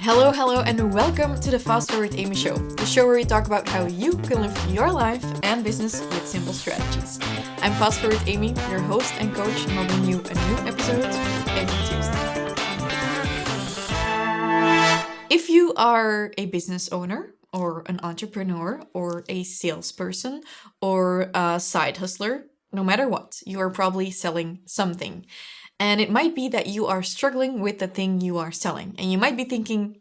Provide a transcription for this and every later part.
Hello, and welcome to the Fast Forward Amy Show, the show where we talk about how you can live your life and business with simple strategies. I'm Fast Forward Amy, your host and coach, and I'll bring you a new episode every Tuesday. If you are a business owner, or an entrepreneur, or a salesperson, or a side hustler, no matter what, you are probably selling something. And it might be that you are struggling with the thing you are selling. And you might be thinking,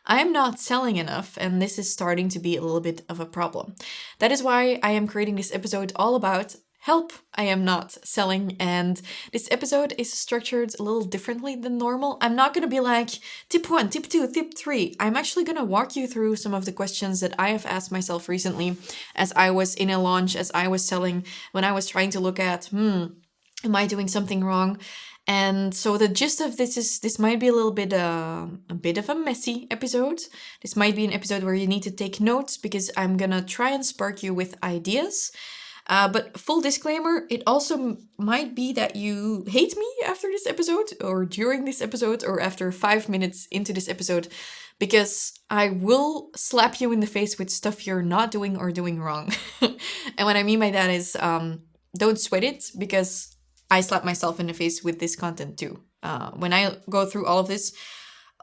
I'm not selling enough, and this is starting to be a little bit of a problem. That is why I am creating this episode all about help, I am not selling. And this episode is structured a little differently than normal. I'm not going to be like, tip 1, tip 2, tip 3. I'm actually going to walk you through some of the questions that I have asked myself recently as I was in a launch, as I was selling, when I was trying to look at, am I doing something wrong? And so the gist of this is, this might be a bit of a messy episode. This might be an episode where you need to take notes because I'm gonna try and spark you with ideas. But full disclaimer, it also might be that you hate me after this episode, or during this episode, or after 5 minutes into this episode, because I will slap you in the face with stuff you're not doing or doing wrong. And what I mean by that is, don't sweat it, because I slap myself in the face with this content too. When I go through all of this,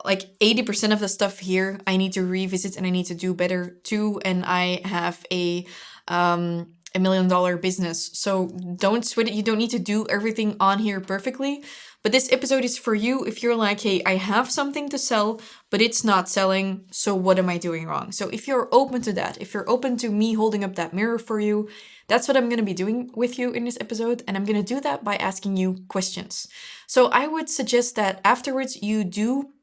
like 80% of the stuff here, I need to revisit and I need to do better too. And I have a $1 million business. So don't sweat it. You don't need to do everything on here perfectly. But this episode is for you if you're like, hey, I have something to sell, but it's not selling. So what am I doing wrong? So if you're open to that, if you're open to me holding up that mirror for you, that's what I'm going to be doing with you in this episode. And I'm going to do that by asking you questions. So I would suggest that afterwards you do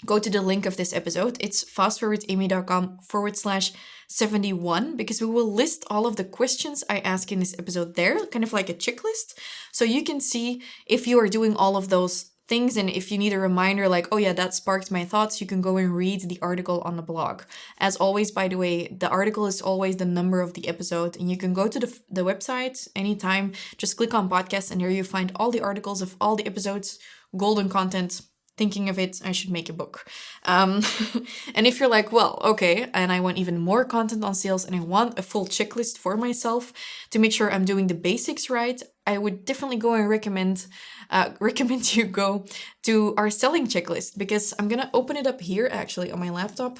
go to the link of this episode. It's fastforwardamy.com/71, because we will list all of the questions I ask in this episode there, kind of like a checklist. So you can see if you are doing all of those things, and if you need a reminder like, oh yeah, that sparked my thoughts, you can go and read the article on the blog. As always, by the way, the article is always the number of the episode, and you can go to the website anytime, just click on podcast, and there you find all the articles of all the episodes, golden content. Thinking of it, I should make a book. And if you're like, well, okay, and I want even more content on sales and I want a full checklist for myself to make sure I'm doing the basics right, I would definitely go and recommend you go to our selling checklist, because I'm going to open it up here actually on my laptop.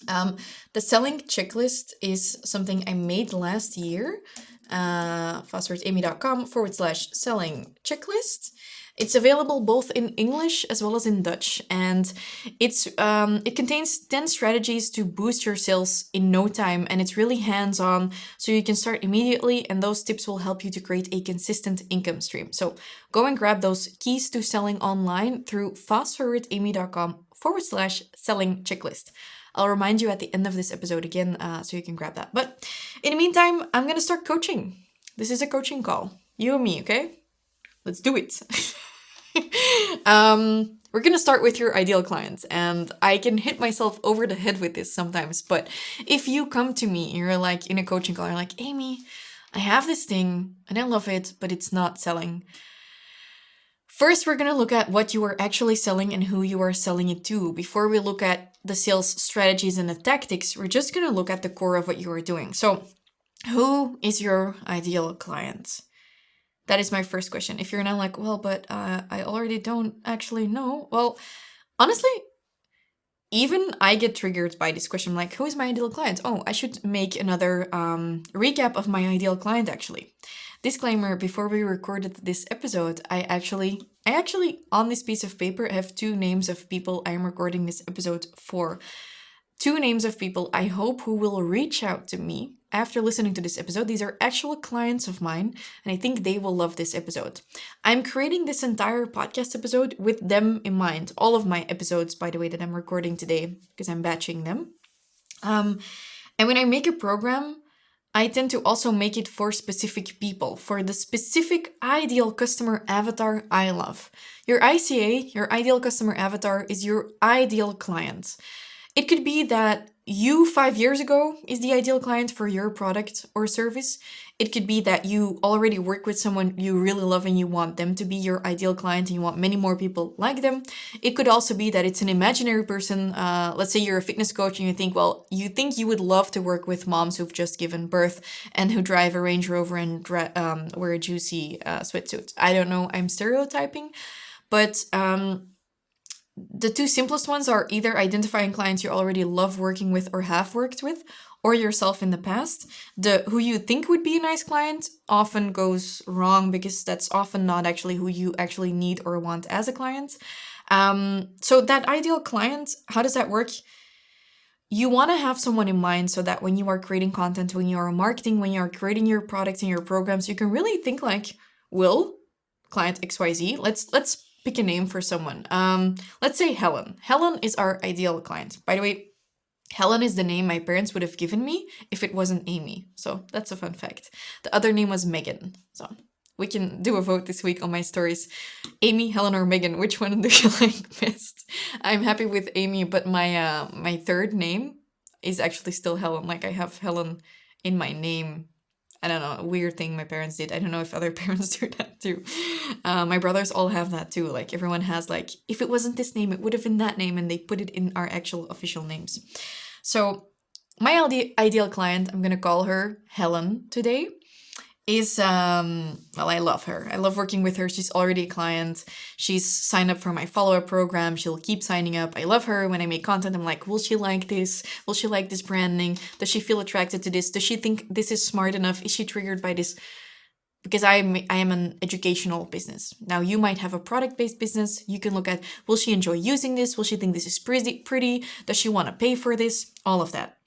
The selling checklist is something I made last year. fastforwardamy.com/selling checklist. It's available both in English as well as in Dutch, and it contains 10 strategies to boost your sales in no time, and it's really hands-on, so you can start immediately, and those tips will help you to create a consistent income stream. So go and grab those keys to selling online through fastforwardamy.com/selling checklist. I'll remind you at the end of this episode again, so you can grab that. But in the meantime, I'm going to start coaching. This is a coaching call. You and me, okay? Let's do it. We're going to start with your ideal client, and I can hit myself over the head with this sometimes, but if you come to me and you're like in a coaching call, you're like, Amy, I have this thing and I love it, but it's not selling. First, we're going to look at what you are actually selling and who you are selling it to. Before we look at the sales strategies and the tactics, we're just going to look at the core of what you are doing. So, who is your ideal client? That is my first question. If you're now like, well, but I already don't actually know. Well, honestly, even I get triggered by this question. I'm like, who is my ideal client? Oh, I should make another recap of my ideal client, actually. Disclaimer, before we recorded this episode, I actually on this piece of paper have 2 names of people I am recording this episode for. 2 names of people I hope who will reach out to me after listening to this episode. These are actual clients of mine, and I think they will love this episode. I'm creating this entire podcast episode with them in mind. All of my episodes, by the way, that I'm recording today, because I'm batching them. And when I make a program, I tend to also make it for specific people, for the specific ideal customer avatar I love. Your ICA, your ideal customer avatar, is your ideal client. It could be that you 5 years ago is the ideal client for your product or service. It could be that you already work with someone you really love and you want them to be your ideal client and you want many more people like them. It could also be that it's an imaginary person. Let's say you're a fitness coach and you think, well, you think you would love to work with moms who've just given birth and who drive a Range Rover and wear a juicy sweatsuit. I don't know, I'm stereotyping, but the two simplest ones are either identifying clients you already love working with or have worked with, or yourself in the past. The who you think would be a nice client often goes wrong because that's often not actually who you actually need or want as a client. So that ideal client, how does that work? You want to have someone in mind so that when you are creating content, when you are marketing, when you are creating your products and your programs, you can really think like, Will, client XYZ, let's pick a name for someone. Let's say Helen. Helen is our ideal client. By the way, Helen is the name my parents would have given me if it wasn't Amy. So that's a fun fact. The other name was Megan. So we can do a vote this week on my stories. Amy, Helen, or Megan, which one do you like best? I'm happy with Amy, but my third name is actually still Helen. Like I have Helen in my name. I don't know, a weird thing my parents did. I don't know if other parents do that too. My brothers all have that too. Like everyone has like, if it wasn't this name, it would have been that name, and they put it in our actual official names. So my ideal client, I'm gonna call her Helen today, is well, I love her. I love working with her. She's already a client. She's signed up for my follow-up program. She'll keep signing up. I love her. When I make content, I'm like, will she like this? Will she like this branding? Does she feel attracted to this? Does she think this is smart enough? Is she triggered by this? Because I am an educational business. Now you might have a product-based business. You can look at, will she enjoy using this? Will she think this is pretty? Does she want to pay for this? All of that.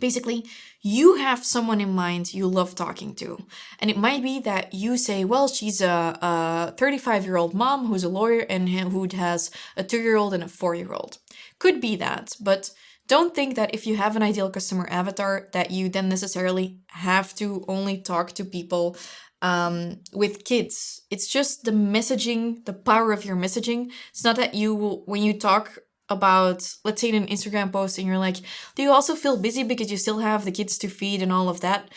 Basically, you have someone in mind you love talking to. And it might be that you say, well, she's a 35-year-old mom who's a lawyer and who has a 2-year-old and a 4-year-old. Could be that, but don't think that if you have an ideal customer avatar that you then necessarily have to only talk to people with kids. It's just the messaging, the power of your messaging. It's not that when you talk about, let's say in an Instagram post and you're like, do you also feel busy because you still have the kids to feed and all of that?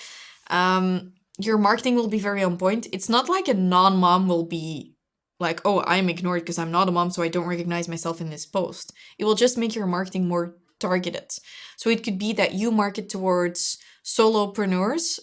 Your marketing will be very on point. It's not like a non-mom will be like, oh, I'm ignored because I'm not a mom, so I don't recognize myself in this post. It will just make your marketing more targeted. So it could be that you market towards solopreneurs,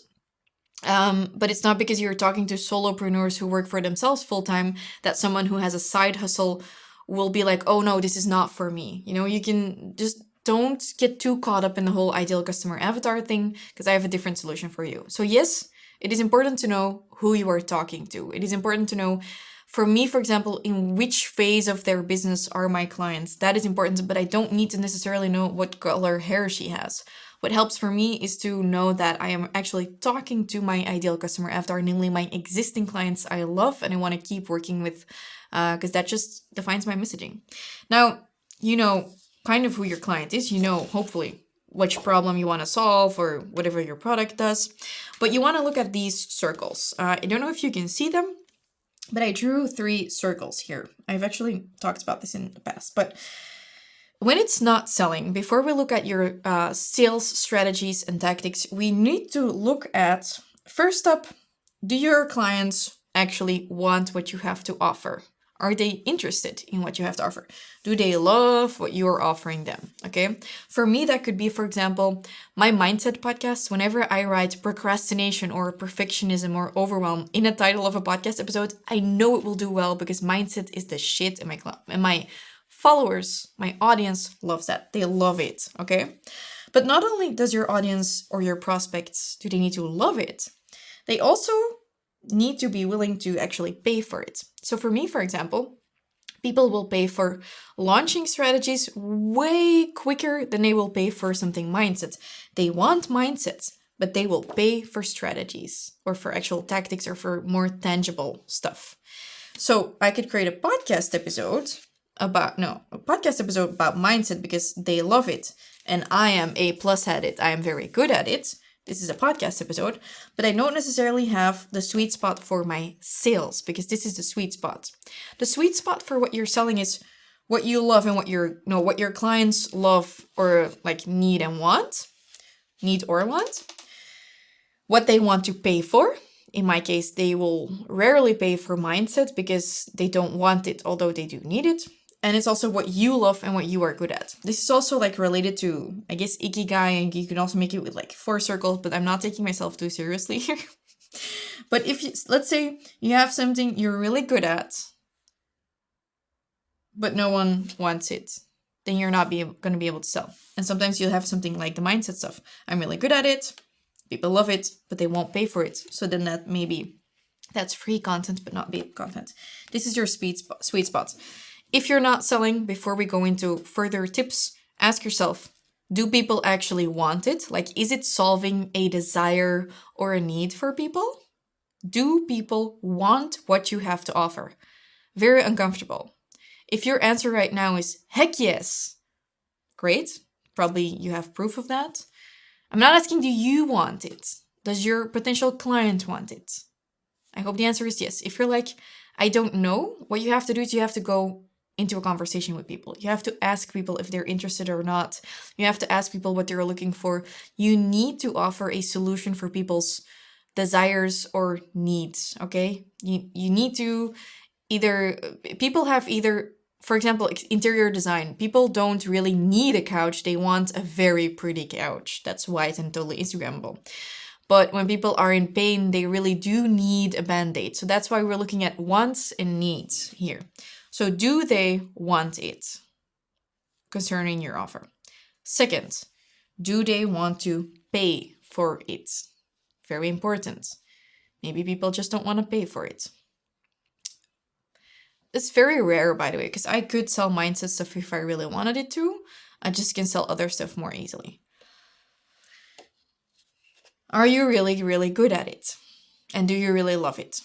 but it's not because you're talking to solopreneurs who work for themselves full-time that someone who has a side hustle will be like, oh no, this is not for me. You know, you can just don't get too caught up in the whole ideal customer avatar thing, because I have a different solution for you. So yes, it is important to know who you are talking to. It is important to know, for me, for example, in which phase of their business are my clients. That is important, but I don't need to necessarily know what color hair she has. What helps for me is to know that I am actually talking to my ideal customer avatar, namely my existing clients I love and I want to keep working with, because that just defines my messaging. Now, you know kind of who your client is, you know, hopefully, which problem you want to solve or whatever your product does, but you want to look at these circles. I don't know if you can see them, but I drew 3 circles here. I've actually talked about this in the past, but when it's not selling, before we look at your sales strategies and tactics, we need to look at, first up, do your clients actually want what you have to offer? Are they interested in what you have to offer? Do they love what you're offering them? Okay. For me, that could be, for example, my mindset podcast. Whenever I write procrastination or perfectionism or overwhelm in a title of a podcast episode, I know it will do well because mindset is the shit in my followers, my audience loves that. They love it, okay? But not only does your audience or your prospects, do they need to love it, they also need to be willing to actually pay for it. So for me, for example, people will pay for launching strategies way quicker than they will pay for something mindset. They want mindsets, but they will pay for strategies or for actual tactics or for more tangible stuff. So I could create a podcast episode about mindset because they love it and I am A+ at it. I am very good at it. This is a podcast episode, but I don't necessarily have the sweet spot for my sales because this is the sweet spot. The sweet spot for what you're selling is what you love and what your clients love or like need and want, need or want, what they want to pay for. In my case, they will rarely pay for mindset because they don't want it, although they do need it. And it's also what you love and what you are good at. This is also like related to, I guess, Ikigai, and you can also make it with like 4 circles, but I'm not taking myself too seriously here. But if you, let's say you have something you're really good at, but no one wants it, then you're not going to be able to sell. And sometimes you'll have something like the mindset stuff. I'm really good at it. People love it, but they won't pay for it. So then that maybe that's free content, but not paid content. This is your sweet spot. If you're not selling, before we go into further tips, ask yourself, do people actually want it? Like, is it solving a desire or a need for people? Do people want what you have to offer? Very uncomfortable. If your answer right now is heck yes, great. Probably you have proof of that. I'm not asking, do you want it? Does your potential client want it? I hope the answer is yes. If you're like, I don't know, what you have to do is you have to go into a conversation with people. You have to ask people if they're interested or not. You have to ask people what they're looking for. You need to offer a solution for people's desires or needs, okay? You need to people have either, for example, interior design. People don't really need a couch. They want a very pretty couch that's white and totally Instagrammable. But when people are in pain, they really do need a band-aid. So that's why we're looking at wants and needs here. So do they want it concerning your offer? Second, do they want to pay for it? Very important. Maybe people just don't want to pay for it. It's very rare, by the way, because I could sell mindset stuff if I really wanted it to. I just can sell other stuff more easily. Are you really, really good at it? And do you really love it?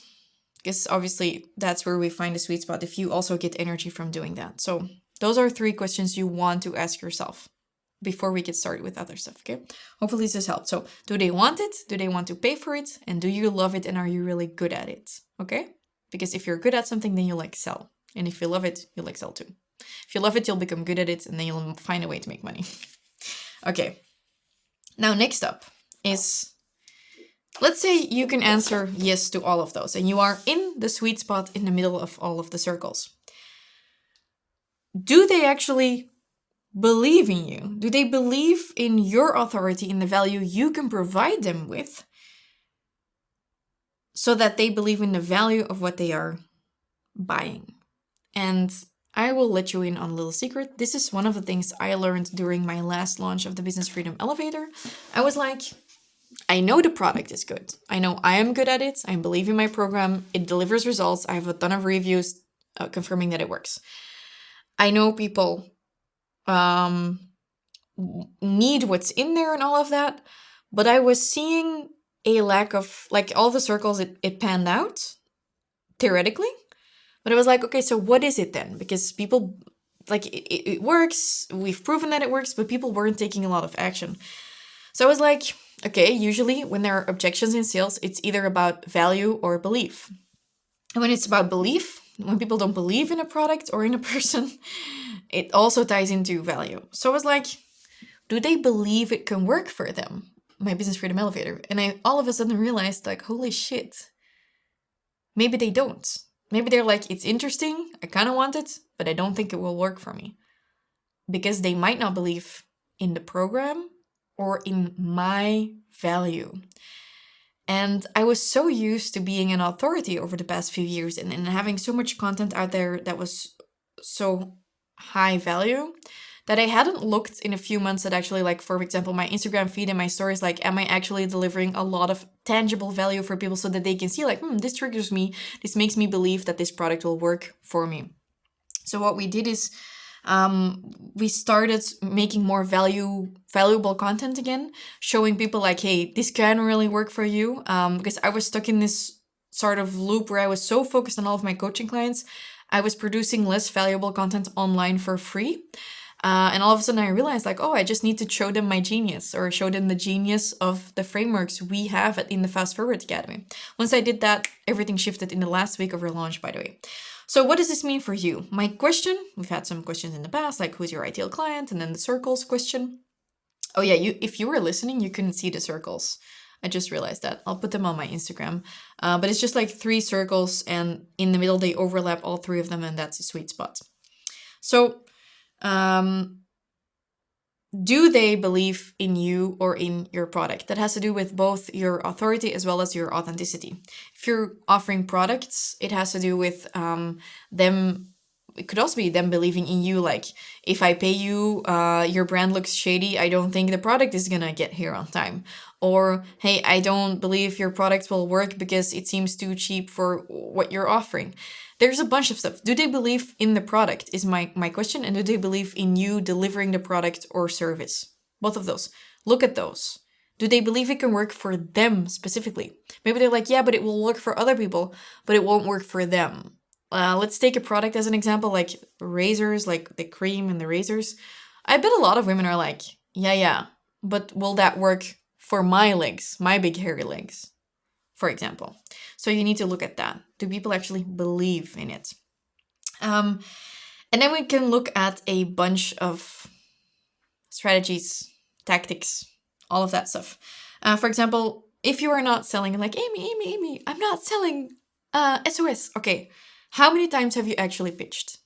Because obviously that's where we find the sweet spot if you also get energy from doing that. So those are 3 questions you want to ask yourself before we get started with other stuff, okay? Hopefully this has helped. So do they want it? Do they want to pay for it? And do you love it? And are you really good at it? Okay? Because if you're good at something, then you like sell. And if you love it, you like sell too. If you love it, you'll become good at it and then you'll find a way to make money. Okay. Now, next up is, let's say you can answer yes to all of those and you are in the sweet spot in the middle of all of the circles. Do they actually believe in you? Do they believe in your authority, in the value you can provide them with, so that they believe in the value of what they are buying? And I will let you in on a little secret. This is one of the things I learned during my last launch of the Business Freedom Elevator. I was like, I know the product is good. I know I am good at it. I believe in my program. It delivers results. I have a ton of reviews confirming that it works. I know people need what's in there and all of that, but I was seeing a lack of, like, all the circles, it panned out, theoretically. But I was like, okay, so what is it then? Because people, like, it works, we've proven that it works, but people weren't taking a lot of action. So I was like, okay, usually when there are objections in sales, it's either about value or belief. And when it's about belief, when people don't believe in a product or in a person, it also ties into value. So I was like, do they believe it can work for them? My Business Freedom Elevator. And I all of a sudden realized, like, holy shit, maybe they don't. Maybe they're like, it's interesting, I kind of want it, but I don't think it will work for me. Because they might not believe in the program or in my value. And I was so used to being an authority over the past few years and having so much content out there that was so high value that I hadn't looked in a few months at actually, like, for example, my Instagram feed and my stories, like, am I actually delivering a lot of tangible value for people so that they can see, like, this triggers me, this makes me believe that this product will work for me. So what we did is we started making more valuable content again, showing people like, hey, this can really work for you. Because I was stuck in this sort of loop where I was so focused on all of my coaching clients, I was producing less valuable content online for free. And all of a sudden I realized, like, oh, I just need to show them my genius, or show them the genius of the frameworks we have in the Fast Forward Academy. Once I did that, everything shifted in the last week of our launch, by the way. So what does this mean for you? My question, we've had some questions in the past, like who's your ideal client, and then the circles question. Oh yeah, if you were listening, you couldn't see the circles. I just realized that. I'll put them on my Instagram. But it's just like 3 circles, and in the middle they overlap all 3 of them, and that's a sweet spot. So, do they believe in you or in your product? That has to do with both your authority as well as your authenticity. If you're offering products, it has to do with them. It could also be them believing in you. Like, if I pay you, your brand looks shady, I don't think the product is gonna get here on time. Or, hey, I don't believe your product will work because it seems too cheap for what you're offering. There's a bunch of stuff. Do they believe in the product is my question. And do they believe in you delivering the product or service? Both of those. Look at those. Do they believe it can work for them specifically? Maybe they're like, yeah, but it will work for other people, but it won't work for them. Let's take a product as an example, like razors, like the cream and the razors. I bet a lot of women are like, yeah, but will that work for my legs, my big hairy legs, for example? So you need to look at that. Do people actually believe in it? And then we can look at a bunch of strategies, tactics, all of that stuff. For example, if you are not selling, like, Amy, I'm not selling SOS. Okay, how many times have you actually pitched?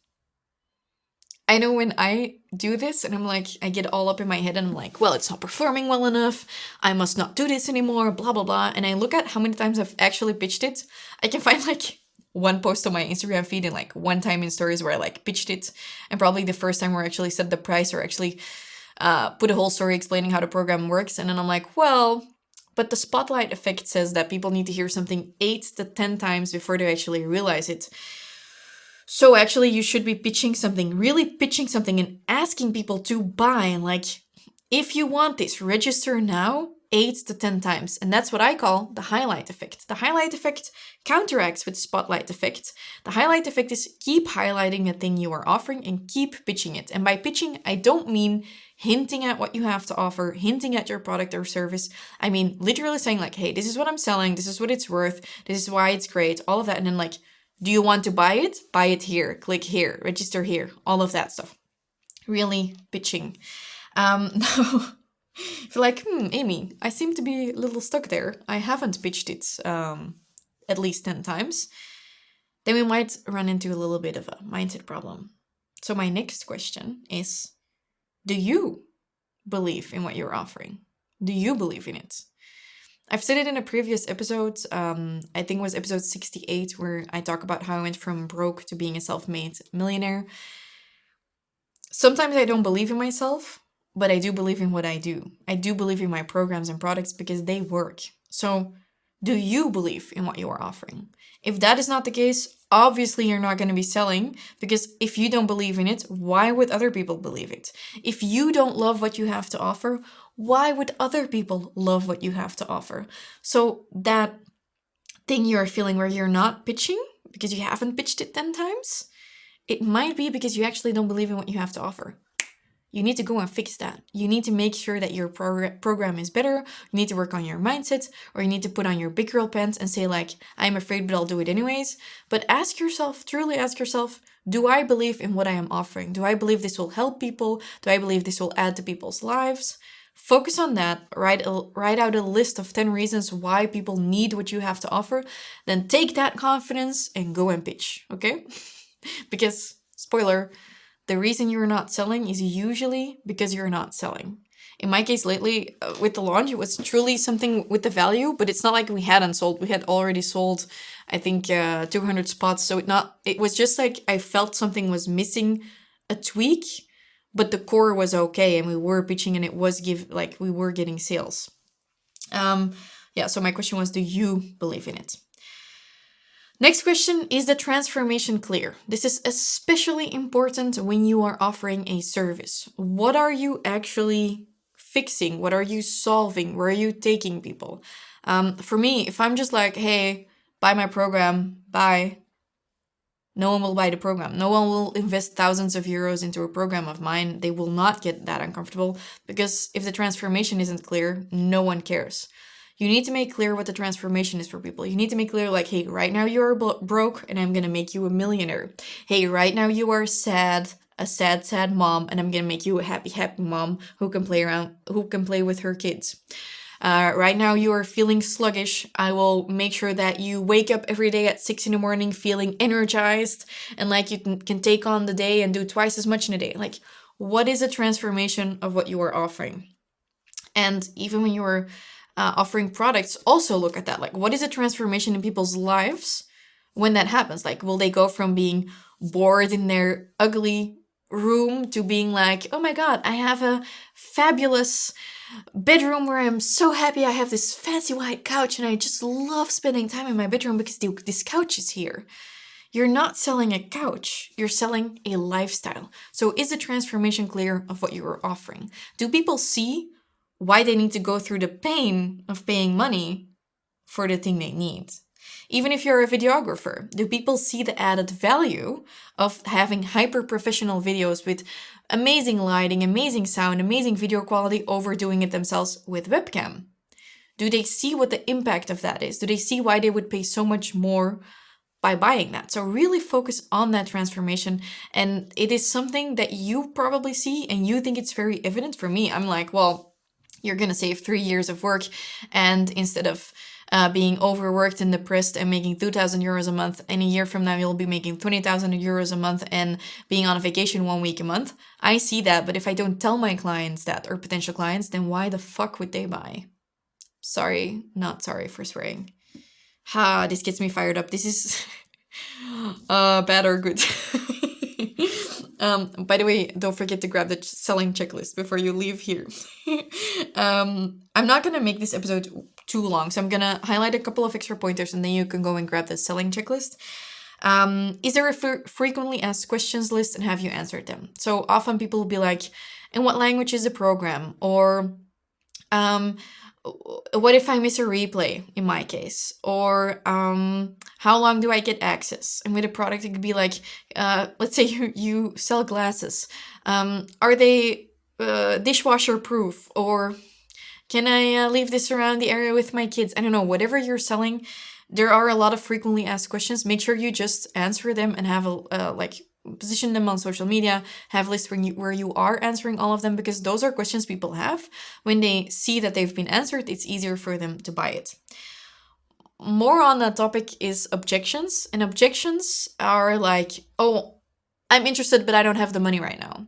I know when I do this and I'm like, I get all up in my head and I'm like, well, it's not performing well enough. I must not do this anymore, blah, blah, blah. And I look at how many times I've actually pitched it. I can find like one post on my Instagram feed and like one time in stories where I like pitched it. And probably the first time where I actually said the price or actually put a whole story explaining how the program works. And then I'm like, well, but the spotlight effect says that people need to hear something 8 to 10 times before they actually realize it. So actually, you should be really pitching something and asking people to buy. And like, if you want this, register now 8 to 10 times. And that's what I call the highlight effect. The highlight effect counteracts with the spotlight effect. The highlight effect is keep highlighting the thing you are offering and keep pitching it. And by pitching, I don't mean hinting at what you have to offer, hinting at your product or service. I mean, literally saying like, hey, this is what I'm selling. This is what it's worth. This is why it's great. All of that. And then like, do you want to buy it? Buy it here. Click here. Register here. All of that stuff. Really pitching. Now, if you're like, Amy, I seem to be a little stuck there. I haven't pitched it at least 10 times. Then we might run into a little bit of a mindset problem. So my next question is, do you believe in what you're offering? Do you believe in it? I've said it in a previous episode, I think it was episode 68, where I talk about how I went from broke to being a self-made millionaire. Sometimes I don't believe in myself, but I do believe in what I do. I do believe in my programs and products because they work. So, do you believe in what you are offering? If that is not the case, obviously you're not going to be selling, because if you don't believe in it, why would other people believe it? If you don't love what you have to offer, why would other people love what you have to offer? So that thing you're feeling where you're not pitching because you haven't pitched it 10 times, it might be because you actually don't believe in what you have to offer. You need to go and fix that. You need to make sure that your program is better. You need to work on your mindset, or you need to put on your big girl pants and say like, I'm afraid, but I'll do it anyways. But truly ask yourself, do I believe in what I am offering? Do I believe this will help people? Do I believe this will add to people's lives? Focus on that. Write out a list of 10 reasons why people need what you have to offer. Then take that confidence and go and pitch, okay? Because, spoiler, the reason you're not selling is usually because you're not selling. In my case lately, with the launch, it was truly something with the value, but it's not like we hadn't sold. We had already sold, I think, 200 spots. So it was just like I felt something was missing, a tweak, but the core was okay, and we were pitching, and it was we were getting sales. So my question was, do you believe in it? Next question, is the transformation clear? This is especially important when you are offering a service. What are you actually fixing? What are you solving? Where are you taking people? For me, if I'm just like, hey, buy my program, buy, no one will buy the program. No one will invest thousands of euros into a program of mine. They will not get that uncomfortable, because if the transformation isn't clear, no one cares. You need to make clear what the transformation is for people. You need to make clear, like, hey, right now you're broke and I'm going to make you a millionaire. Hey, right now you are sad, a sad mom, and I'm going to make you a happy mom who can play with her kids. Right now you are feeling sluggish. I will make sure that you wake up every day at 6 in the morning feeling energized and like you can take on the day and do twice as much in a day. Like, what is a transformation of what you are offering? And even when you're offering products, also look at that. Like, what is a transformation in people's lives when that happens? Like, will they go from being bored in their ugly room to being like, oh my God, I have a fabulous bedroom where I'm so happy I have this fancy white couch and I just love spending time in my bedroom because this couch is here. You're not selling a couch, you're selling a lifestyle. So is the transformation clear of what you are offering? Do people see why they need to go through the pain of paying money for the thing they need? Even if you're a videographer, do people see the added value of having hyper-professional videos with amazing lighting, amazing sound, amazing video quality over doing it themselves with webcam? Do they see what the impact of that is? Do they see why they would pay so much more by buying that? So really focus on that transformation. And it is something that you probably see and you think it's very evident. For me, I'm like, well, you're going to save 3 years of work, and instead of being overworked and depressed and making 2,000 euros a month, and a year from now you'll be making 20,000 euros a month and being on a vacation 1 week a month. I see that, but if I don't tell my clients that, or potential clients, then why the fuck would they buy? Sorry, not sorry for swearing. Ha, this gets me fired up. This is bad or good. By the way, don't forget to grab the selling checklist before you leave here. I'm not going to make this episode too long, so I'm going to highlight a couple of extra pointers and then you can go and grab the selling checklist. Is there a frequently asked questions list, and have you answered them? So often people will be like, in what language is the program? Or what if I miss a replay in my case? Or how long do I get access? And with a product, it could be like, let's say you sell glasses. Are they dishwasher proof? Or can I leave this around the area with my kids? I don't know, whatever you're selling, there are a lot of frequently asked questions. Make sure you just answer them and have position them on social media, have lists where you are answering all of them, because those are questions people have. When they see that they've been answered, it's easier for them to buy it. More on that topic is objections. And objections are like, oh, I'm interested, but I don't have the money right now.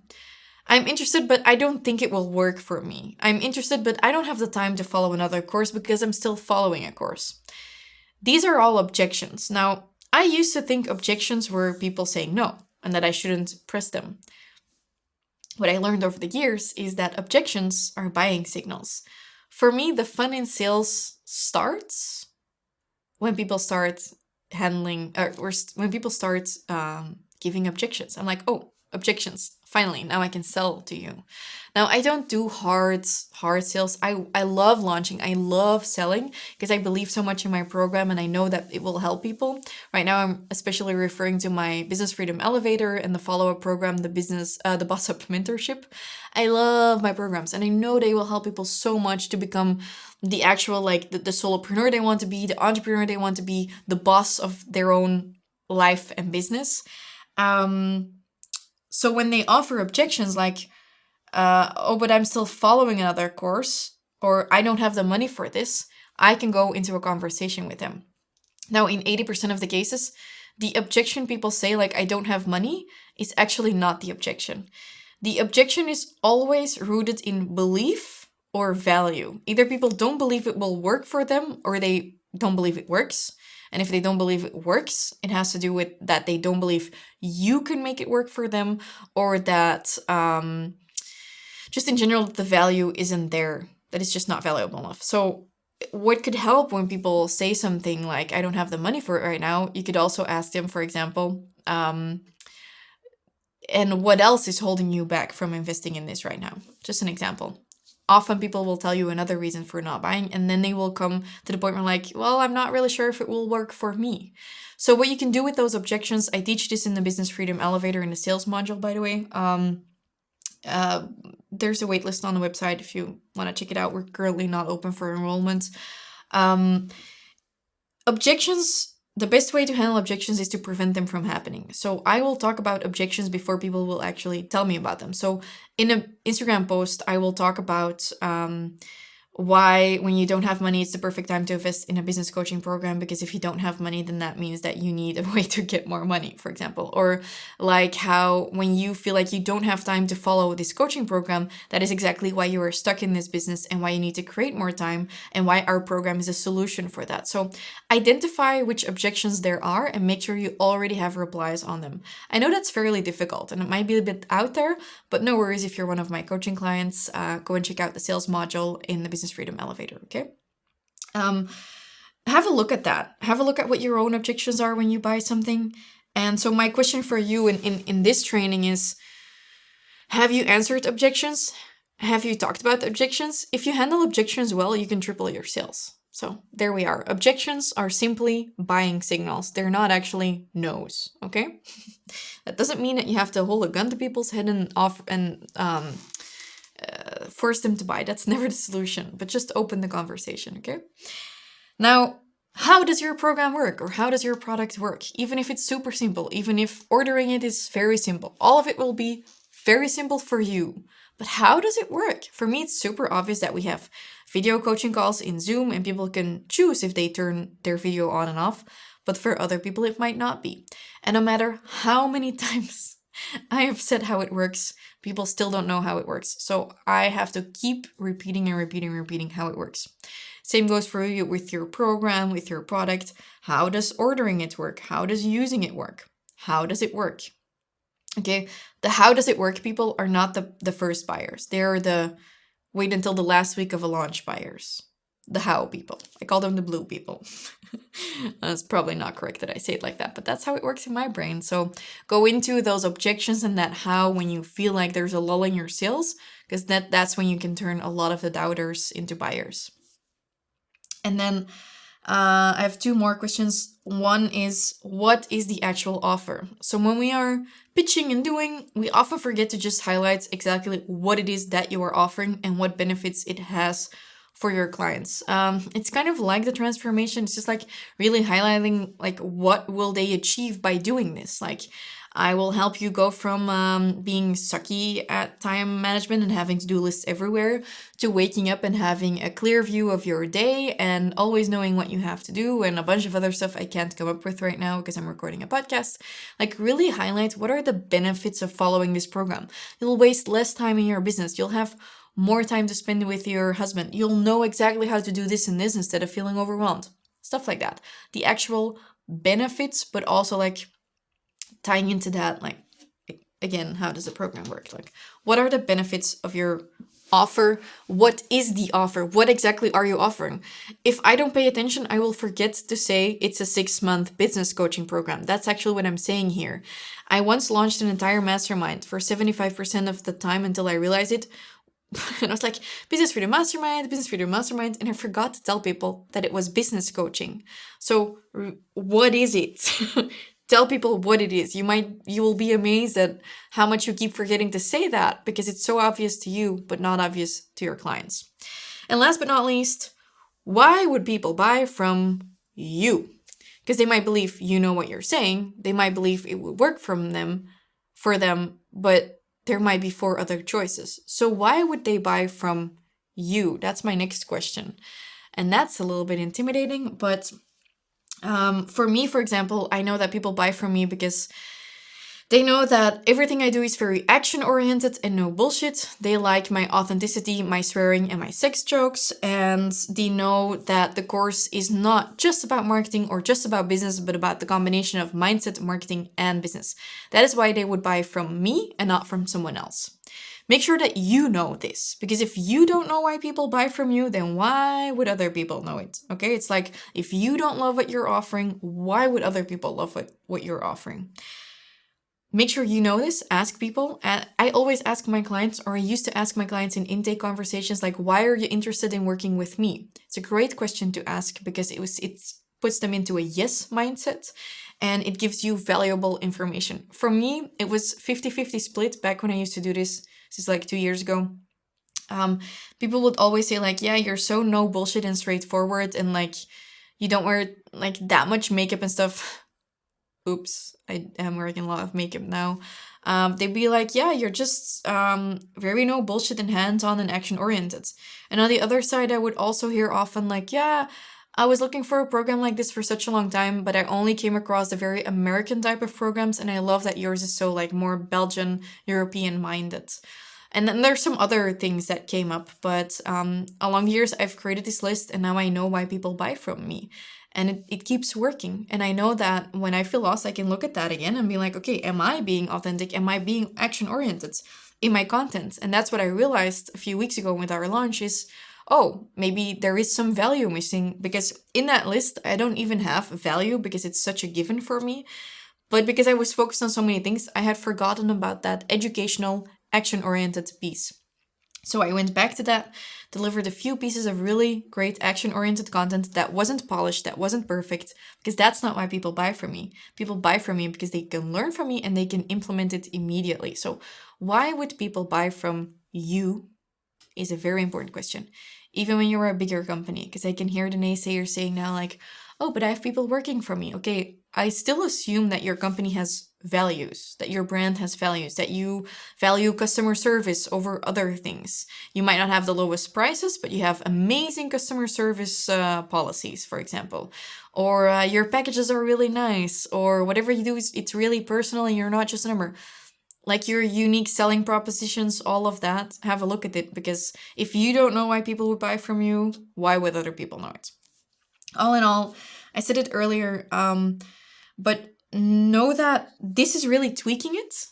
I'm interested, but I don't think it will work for me. I'm interested, but I don't have the time to follow another course because I'm still following a course. These are all objections. Now, I used to think objections were people saying no and that I shouldn't press them. What I learned over the years is that objections are buying signals. For me, the fun in sales starts when people start handling, or when people start giving objections. I'm like, oh, objections. Finally, now I can sell to you. Now, I don't do hard sales. I love launching. I love selling because I believe so much in my program and I know that it will help people. Right now, I'm especially referring to my Business Freedom Elevator and the follow-up program, the Boss Up Mentorship. I love my programs and I know they will help people so much to become the actual, like the solopreneur they want to be, the entrepreneur they want to be, the boss of their own life and business. So when they offer objections like, oh, but I'm still following another course, or I don't have the money for this, I can go into a conversation with them. Now, in 80% of the cases, the objection people say, like, I don't have money, is actually not the objection. The objection is always rooted in belief or value. Either people don't believe it will work for them, or they don't believe it works. And if they don't believe it works, it has to do with that they don't believe you can make it work for them, or that just in general, the value isn't there, that it's just not valuable enough. So what could help when people say something like, I don't have the money for it right now, you could also ask them, for example, and what else is holding you back from investing in this right now? Just an example. Often people will tell you another reason for not buying, and then they will come to the point where like, well, I'm not really sure if it will work for me. So what you can do with those objections, I teach this in the Business Freedom Elevator in the sales module, by the way. There's a waitlist on the website if you want to check it out. We're currently not open for enrollment. Um, Objections, the best way to handle objections is to prevent them from happening. So I will talk about objections before people will actually tell me about them. So in an Instagram post, I will talk about why when you don't have money it's the perfect time to invest in a business coaching program, because if you don't have money then that means that you need a way to get more money, for example. Or like how when you feel like you don't have time to follow this coaching program, that is exactly why you are stuck in this business and why you need to create more time, and why our program is a solution for that. So identify which objections there are and make sure you already have replies on them. I know that's fairly difficult and it might be a bit out there, but no worries. If you're one of my coaching clients, go and check out the sales module in the Business Freedom Elevator, okay? Have a look at that. Have a look at what your own objections are when you buy something. And so my question for you in this training is, have you answered objections? Have you talked about objections? If you handle objections well, you can triple your sales. So there we are. Objections are simply buying signals. They're not actually no's, okay? That doesn't mean that you have to hold a gun to people's head and force them to buy. That's never the solution, but just open the conversation, okay? Now, how does your program work, or how does your product work? Even if it's super simple, even if ordering it is very simple, all of it will be very simple for you. But how does it work? For me, it's super obvious that we have video coaching calls in Zoom and people can choose if they turn their video on and off. But for other people, it might not be. And no matter how many times I have said how it works, people still don't know how it works. So I have to keep repeating and repeating how it works. Same goes for you with your program, with your product. How does ordering it work? How does using it work? How does it work? Okay, the how does it work people are not the first buyers. They're the wait until the last week of a launch buyers. The how people. I call them the blue people. That's probably not correct that I say it like that, but that's how it works in my brain. So go into those objections and that how when you feel like there's a lull in your sales, because that's when you can turn a lot of the doubters into buyers. And then I have two more questions. One is, what is the actual offer? So when we are pitching and doing, we often forget to just highlight exactly what it is that you are offering and what benefits it has for your clients. It's kind of like the transformation. It's just like really highlighting like what will they achieve by doing this. Like I will help you go from being sucky at time management and having to-do lists everywhere to waking up and having a clear view of your day and always knowing what you have to do and a bunch of other stuff I can't come up with right now because I'm recording a podcast. Like really highlight what are the benefits of following this program. You'll waste less time in your business. You'll have more time to spend with your husband. You'll know exactly how to do this and this instead of feeling overwhelmed. Stuff like that. The actual benefits, but also like tying into that, like, again, how does the program work? Like, what are the benefits of your offer? What is the offer? What exactly are you offering? If I don't pay attention, I will forget to say it's a 6-month business coaching program. That's actually what I'm saying here. I once launched an entire mastermind for 75% of the time until I realized it. And I was like, Business Freedom Mastermind, Business Freedom Mastermind, and I forgot to tell people that it was business coaching. So what is it? Tell people what it is. You will be amazed at how much you keep forgetting to say that because it's so obvious to you, but not obvious to your clients. And last but not least, why would people buy from you? Because they might believe you know what you're saying. They might believe it would work for them, but there might be 4 other choices. So why would they buy from you? That's my next question. And that's a little bit intimidating, but for me, for example, I know that people buy from me because they know that everything I do is very action-oriented and no bullshit. They like my authenticity, my swearing, and my sex jokes. And they know that the course is not just about marketing or just about business, but about the combination of mindset, marketing, and business. That is why they would buy from me and not from someone else. Make sure that you know this, because if you don't know why people buy from you, then why would other people know it? Okay, it's like if you don't love what you're offering, why would other people love what you're offering? Make sure you know this, ask people. I always ask my clients, or I used to ask my clients in intake conversations, like, why are you interested in working with me? It's a great question to ask because it puts them into a yes mindset and it gives you valuable information. For me, it was 50-50 split back when I used to do this. This is like 2 years ago. People would always say like, yeah, you're so no bullshit and straightforward, and like you don't wear like that much makeup and stuff. Oops, I am wearing a lot of makeup now. They'd be like, yeah, you're just very no bullshit and hands-on and action-oriented. And on the other side, I would also hear often like, yeah, I was looking for a program like this for such a long time, but I only came across the very American type of programs, and I love that yours is so like more Belgian, European minded. And then there's some other things that came up, but along the years, I've created this list, and now I know why people buy from me. And it keeps working. And I know that when I feel lost, I can look at that again and be like, okay, am I being authentic? Am I being action oriented in my content? And that's what I realized a few weeks ago with our launch is, oh, maybe there is some value missing, because in that list, I don't even have value because it's such a given for me. But because I was focused on so many things, I had forgotten about that educational, action-oriented piece. So I went back to that, delivered a few pieces of really great action-oriented content that wasn't polished, that wasn't perfect, because that's not why people buy from me. People buy from me because they can learn from me and they can implement it immediately. So why would people buy from you is a very important question, even when you're a bigger company, because I can hear the naysayers saying now like, oh, but I have people working for me. Okay, I still assume that your company has values, that your brand has values, that you value customer service over other things. You might not have the lowest prices, but you have amazing customer service policies, for example. Or your packages are really nice, or whatever you do, it's really personal and you're not just a number. Like your unique selling propositions, all of that, have a look at it, because if you don't know why people would buy from you, why would other people know it? All in all, I said it earlier, but know that this is really tweaking it.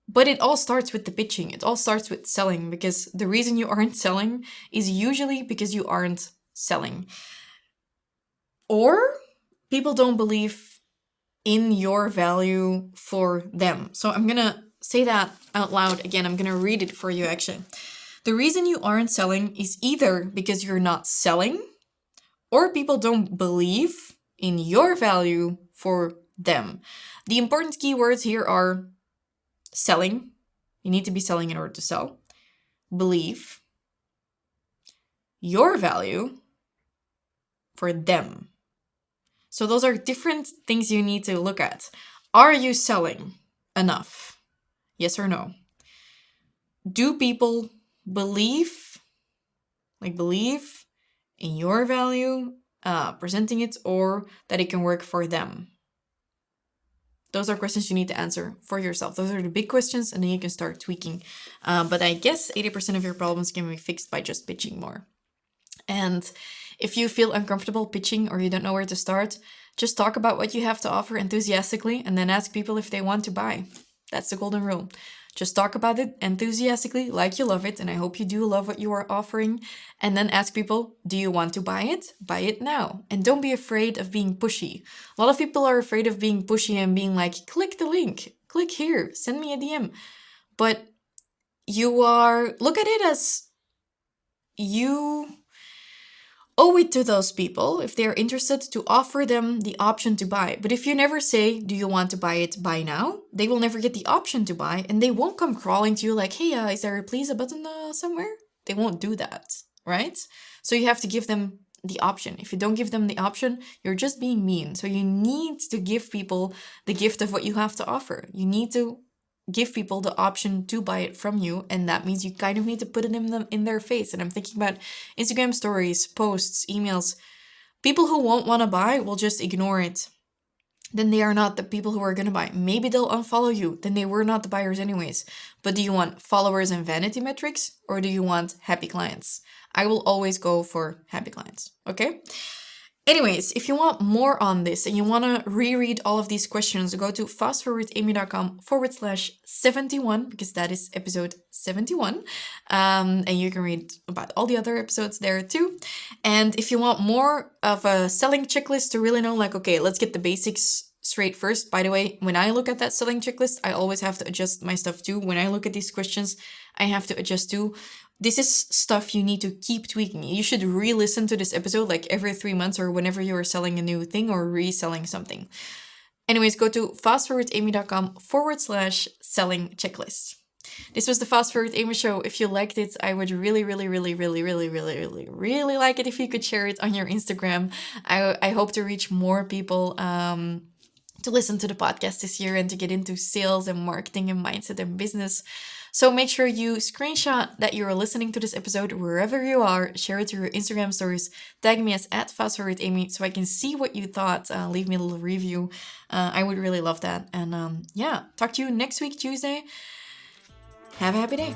But it all starts with the pitching. It all starts with selling, because the reason you aren't selling is usually because you aren't selling. Or people don't believe in your value for them. So I'm going to say that out loud again. I'm going to read it for you actually. The reason you aren't selling is either because you're not selling, or people don't believe in your value for them. The important keywords here are selling. You need to be selling in order to sell. Believe. Your value for them. So those are different things you need to look at. Are you selling enough? Yes or no? Do people believe in your value, presenting it, or that it can work for them? Those are questions you need to answer for yourself. Those are the big questions, and then you can start tweaking. But I guess 80% of your problems can be fixed by just pitching more. And if you feel uncomfortable pitching or you don't know where to start, just talk about what you have to offer enthusiastically and then ask people if they want to buy. That's the golden rule. Just talk about it enthusiastically, like you love it, and I hope you do love what you are offering. And then ask people, do you want to buy it? Buy it now. And don't be afraid of being pushy. A lot of people are afraid of being pushy and being like, click the link, click here, send me a DM. But look at it as you owe it to those people, if they're interested, to offer them the option to buy. But if you never say, do you want to buy it, buy now, they will never get the option to buy, and they won't come crawling to you like, hey, is there please a button somewhere? They won't do that, right? So you have to give them the option. If you don't give them the option, you're just being mean. So you need to give people the gift of what you have to offer. You need to give people the option to buy it from you, and that means you kind of need to put it in their face. And I'm thinking about Instagram stories, posts, emails. People who won't want to buy will just ignore it. Then they are not the people who are going to buy. Maybe they'll unfollow you. Then they were not the buyers anyways. But do you want followers and vanity metrics, or do you want happy clients? I will always go for happy clients, okay? Anyways, if you want more on this and you want to reread all of these questions, go to fastforwardamy.com/71, because that is episode 71. And you can read about all the other episodes there too. And if you want more of a selling checklist to really know, like, okay, let's get the basics straight first. By the way, when I look at that selling checklist, I always have to adjust my stuff too. When I look at these questions, I have to adjust too. This is stuff you need to keep tweaking. You should re-listen to this episode like every 3 months or whenever you are selling a new thing or reselling something. Anyways, go to fastforwardamy.com/selling checklist. This was the Fast Forward Amy show. If you liked it, I would really, really, really, really, really, really, really, really like it if you could share it on your Instagram. I hope to reach more people to listen to the podcast this year and to get into sales and marketing and mindset and business. So make sure you screenshot that you are listening to this episode wherever you are, share it to your Instagram stories, tag me as @FastForwardAmy so I can see what you thought. Leave me a little review. I would really love that. And yeah, talk to you next week, Tuesday. Have a happy day.